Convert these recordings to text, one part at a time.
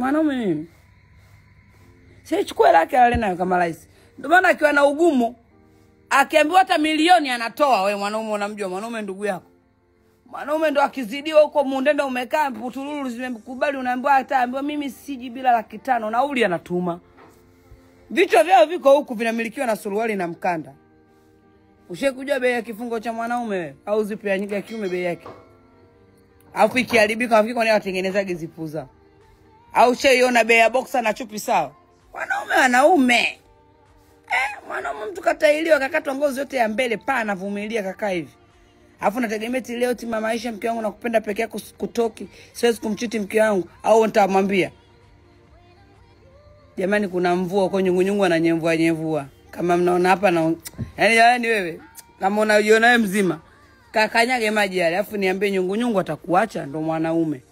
Mwanaume nini? Si chukua lake ale nayo kama rais. Ndio maana akiwa na ugumu akiambiwa hata milioni anatoa. Wewe mwanaume unamjua mwanaume ndugu yako. Mwanaume ndo akizidiwa huko mundenda umekaa putululu zimekubali unaambiwa hata ambiwa mimi siji bila 500 nauli anatuma. Vichwa vyao viko huku vinamilikiwa na suruali na mkanda. Ushekujua bei ya kifungo cha mwanaume wewe au zipo ya nyika ya kiume bei yake? Alafu ikiharibika afiki kwa nini watengeneza gizipuza? Au sheiona bei ya boxer na chupi sawa? Wanaume. Mwanaume mtu katailiwa kakatwa ngozi yote ya mbele anavumilia kaka hivi. Alafu nategemea leo tima maisha mke wangu nakupenda peke yako kutoki. Siwezi kumchiti mke wangu au nitamwambia. Jamani kuna mvua huko nyungunyungu ananyemvua. Kama mnaona hapa na yani wewe kama unajiona wewe mzima kakanyage maji yale alafu niambie nyungunyungu atakuacha ndo mwanaume.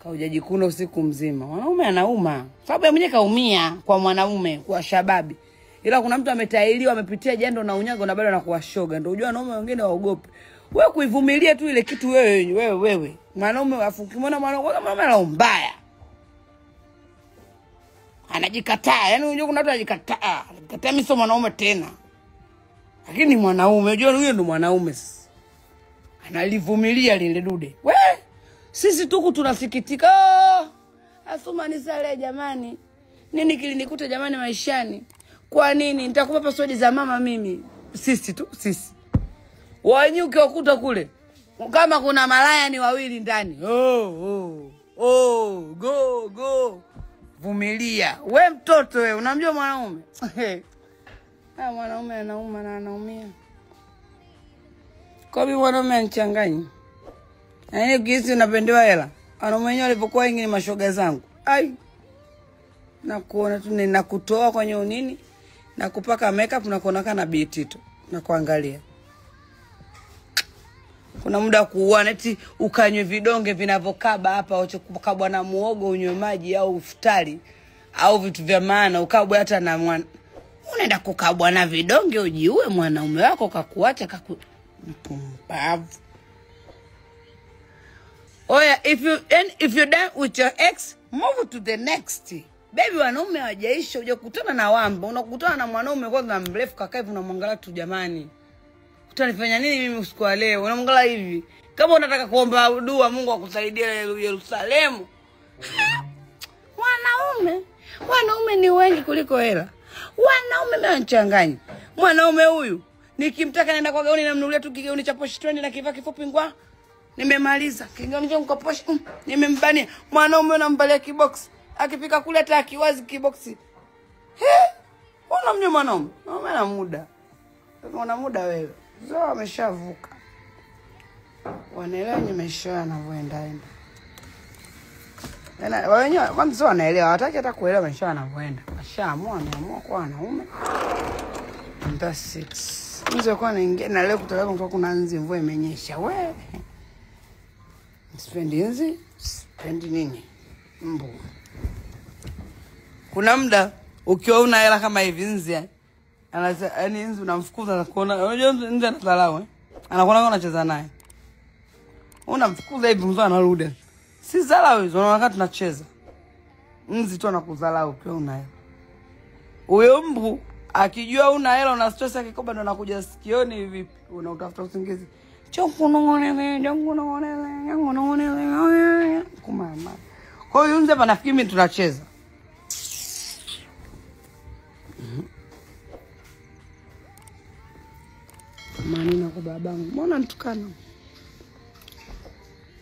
Kaujajikuna usiku mzima. Mwanaume anauma. Sababu yeye mwenyewe kaumia kwa mwanaume, kwa shababi. Ila kuna mtu ametailiwa amepitia jando na unyago na bado anakuwa shoga. Ndio unajua wanaume wengine waogope. Wewe kuivumilia tu ile kitu wewe. Mwanaume afu ukimwona mwanaume ana mbaya. Anajikataa. Yaani unajua kuna watu anajikataa. Anajikataa mimi sio mwanaume tena. Lakini mwanaume, unajua huyo ndo mwanaume. Analivumilia lile dude. Sisi tuku tunasikitika. Asuma sale jamani. Nini kilinikuta jamani maishani? Kwa nini? Nitakupa password za mama mimi. Sisi. Wanyuke wakuta kule. Kama kuna malaya ni wawili ndani. Go. Vumilia. We mtoto we, unamjua mwanaume? Mwanaume anauma na anaumia. Kwa hiyo mwanaume anachanganyi. Yaani kisi unapendewa hela. Wanaume wenyewe walipokuwa wengi ni mashoga zangu. Nakuona tu ninakutoa kwenye unini na kupaka makeup na kuona kana bitito na kuangalia. Kuna muda kuuana eti ukanywe vidonge vinavokaba hapa ukabwa na muogo unywe maji au futari au vitu vya maana ukabwa hata na mwana. Unaenda kukabwa na vidonge ujiue mwanaume wako kakuacha mpumbavu. Oya, if you're done with your ex, move to the next. Baby wanaume hawajaisha hujakutana na wamba. Unakutana na mwanaume kwanza mrefu kaka hivi unamwangalia tu jamani. Utanifanya nini mimi usiku wa leo? Unamwangalia hivi. Kama unataka kuomba dua Mungu akusaidie Yerusalemu. Wanaume ni wengi kuliko hela. Wanaume wanachanganya. Mwanaume huyu nikimtaka naenda kwa gauni namnunulia tu kigauni cha poshi trend na kivaa kifupi ngwa. Nimemaliza. Kigauni changu kwa poshi. Nimembania. Mwanaume unambalia kibox. Akifika kule hata akiwazi kibox. Unamjua mwanaume? Mwanaume ana muda. Una muda wewe. Zao ameshavuka. Wanaelewa maisha yanavyoenda. Wenyewe kwanza wanaelewa, hawataki hata kuelewa maisha yanavyoenda. Washaamua kwa wanaume. That's it. Mzee kwa naingia na leo kutoka kwa kuna nzi mvua imenyesha. Spendi nzi? Spendi nini? Mbu. Kuna muda ukiwa una hela kama hivi nzi yaani nzi unamfukuza na kuona unajua nzi anadharau anakuona kama unacheza naye. Unamfukuza hivi mzee anarudi. Si dharau hizo, wakati tunacheza. Nzi tu anakudharau ukiwa una hela. Huyo mbu akijua una hela una stress akikoba ndo anakuja sikioni vipi? Unautafuta usingizi. Kumama. Kwa hiyo nzi hapa nafikiri mimi tunacheza. Manina kwa babangu. Mbona nitukana?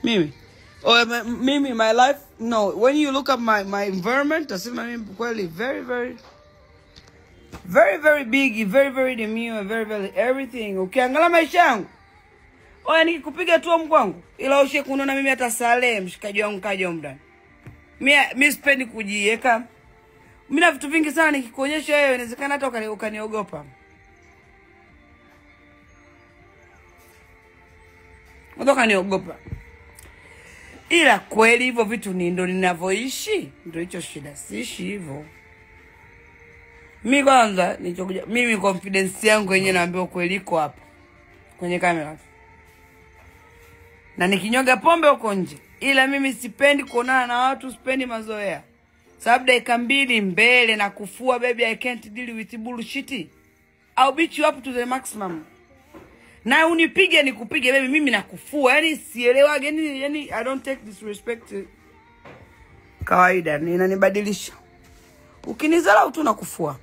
Mimi. Mimi, my life, no. When you look at my environment, nasema mimi kweli very big, very demure, very everything. Ukiangalia maisha yangu. Nikikupiga tu mkwangu. Ila ushe kunaona mimi hata Saleh mshikaji wangu kaja mndani. Mimi sipendi kujiweka. Mimi na vitu vingi sana nikikuonyesha wewe inawezekana hata ukaniogopa. Unataka niogopa. Ila kweli hivyo vitu ni ndo ninavyoishi, ndio hicho shida, siishi hivyo. Mimi kwanza nichokuja mimi confidence yangu yenyewe naambia kweli iko hapa kwenye kamera. Na nikinyoga pombe huko nje Ila mimi sipendi kuonana na watu, sipendi mazoea. Sababu dakika 2 mbele na kufua, baby, I can't deal with bullshit. I'll beat you up to the maximum. Na unipige nikupige, baby, mimi nakufua. Yaani sielewage, yani I don't take disrespect kawaida, inanibadilisha. Ukinizala tu nakufua.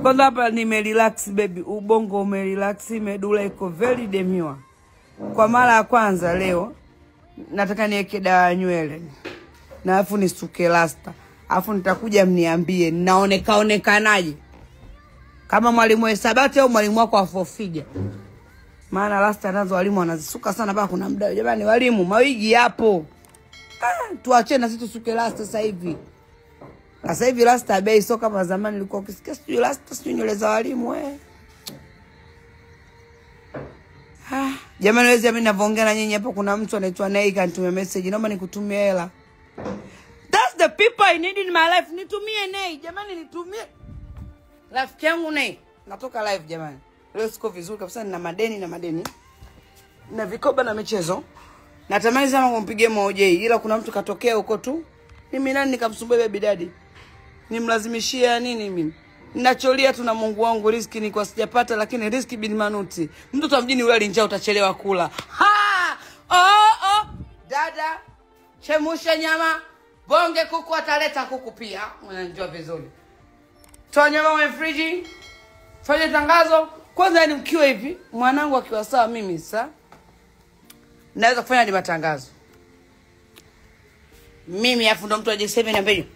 Kwa hapa nimerelax baby, ubongo umerelax, medula iko very demure. Kwa mara ya kwanza leo nataka niweke dawa nywele. Na alafu nisuke rasta. Alafu nitakuja mniambie naonekanaje. Kama mwalimu wa hisabati au mwalimu wako wa forfiga. Maana rasta nazo walimu wanazisuka sana mpaka kuna muda. Jamani walimu, mawigi hapo. Tuache na sisi tusuke rasta sasa hivi. Sasa hivi rasta bei sio kama zamani nilikuwa ukisikia sio rasta sio nywele za walimu Jamani wezi mimi navyoongea na nyinyi hapa kuna mtu anaitwa Nei kanitumia message, naomba nikutumie hela. That's the people I need in my life. Nitumie Nei, jamani nitumie. Rafiki yangu Nei, natoka live jamani. Leo siko vizuri kabisa, nina madeni. Na vikoba na michezo. Natamani sana kumpigia Mojei, ila kuna mtu katokea huko tu. Mimi nani nikamsumbua baby daddy? Nimlazimishia nini mimi? Ninacholia tu na Mungu wangu, riziki ni kwa sijapata, lakini riziki bin manuti. Mtoto wa mjini ule njaa utachelewa kula. Dada, chemusha nyama, bonge kuku ataleta kuku pia. Unanijua vizuri. Toa nyama kwenye friji. Fanya tangazo. Kwanza ni mkiwa hivi, mwanangu akiwa sawa mimi sasa naweza kufanya ni matangazo. Mimi afu ndo mtu aje 7 na mbele.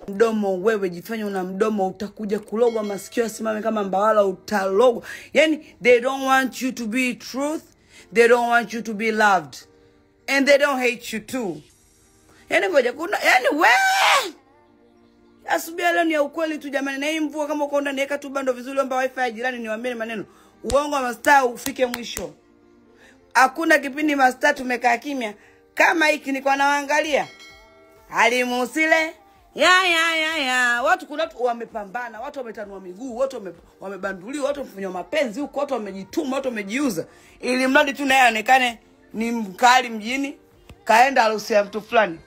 Mdomo wewe jifanye una mdomo, utakuja kulogwa masikio asimame kama mbawala, utalogwa. Yani they don't want you to be truth, they don't want you to be loved, and they don't hate you too. Yani ngoja kuna yani wewe asubia leo ni ya ukweli tu jamani. Na hii mvua kama uko ndani weka tu bando vizuri, omba wifi ya jirani, niwaambie maneno. Uongo wa mastaa ufike mwisho. Hakuna kipindi mastaa tumekaa kimya kama hiki niko naangalia. Alimusile ya watu kuna watu wamepambana, watu wametanua miguu, watu wamebanduliwa, watu wamefanya mapenzi huko, watu wamejituma, watu wamejiuza ili mradi tu naye aonekane ni mkali mjini, kaenda harusi ya mtu fulani.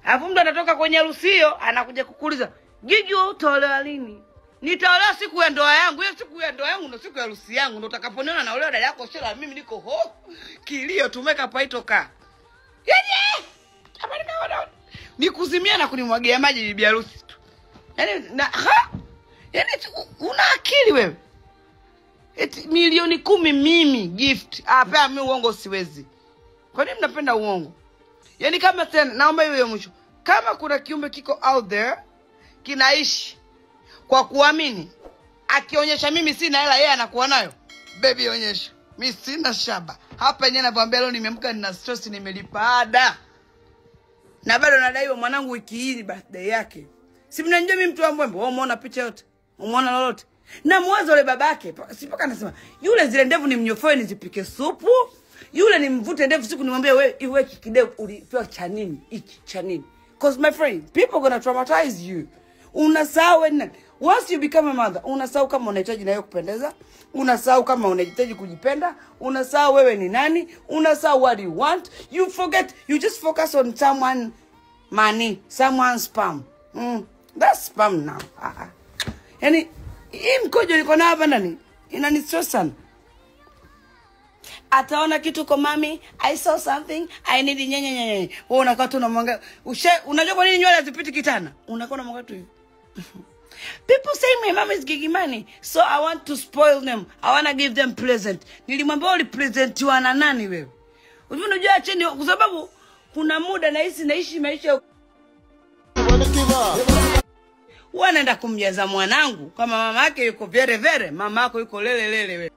Alafu mtu anatoka kwenye harusi hiyo anakuja kukuuliza, "Gigi wewe utaolewa lini?" "Nitaolewa siku ya ndoa yangu." "Hiyo siku ya ndoa yangu ndio siku ya harusi yangu, ndio utakaponiona naolewa dada yako shela, mimi niko ho." Kilio tumeka paitoka. Yaani habari kama nikuzimia na kunimwagia maji bibi harusi tu. Yaani una akili wewe? Eti milioni 10 mimi gift. Pea mimi uongo siwezi. Kwa nini mnapenda uongo? Yaani kama tena naomba iwe mwisho. Kama kuna kiumbe kiko out there kinaishi kwa kuamini, akionyesha mimi sina hela yeye anakuwa nayo, baby onyesha. Mimi sina shaba. Hapa yenyewe nakwambia leo nimeamka nina stress, nimelipa ada. Na bado nadaiwa mwanangu wiki hii ni birthday yake. Si mnanijua mimi mtu wa Mbwembe, wewe umeona picha yote? Umeona lolote? Na mwanzo yule babake, si paka anasema, "Yule zile ndevu ni mnyofoe nizipike supu." Yule ni mvute ndevu siku nimwambia wewe iwe kidevu ulipewa cha nini? Hiki cha nini? Because my friend, people gonna traumatize you. Unasahau nini? Once you become a mother, unasahau kama unahitaji na wewe kupendeza, unasahau kama unahitaji kujipenda, unasahau wewe ni nani, unasahau what you want. You forget, you just focus on someone money, someone's spam. That's spam now. Yani hii mkojo liko na hapa ndani inanistress sana. Ataona kitu kwa mami, I saw something, I need nyenye. Wewe unakaa tu unamwangalia. Unajua kwa nini nywele hazipiti kitana? Unakaa unamwangalia tu hivi. People say my mom is gigi money, so I want to spoil them. I want to give them present. Nilimwambia uli present wana nani wewe? Unajua cheni kwa sababu kuna muda naishi maisha wanaenda kumjaza mwanangu kama mama yake yuko vere, mama yako yuko lele wewe.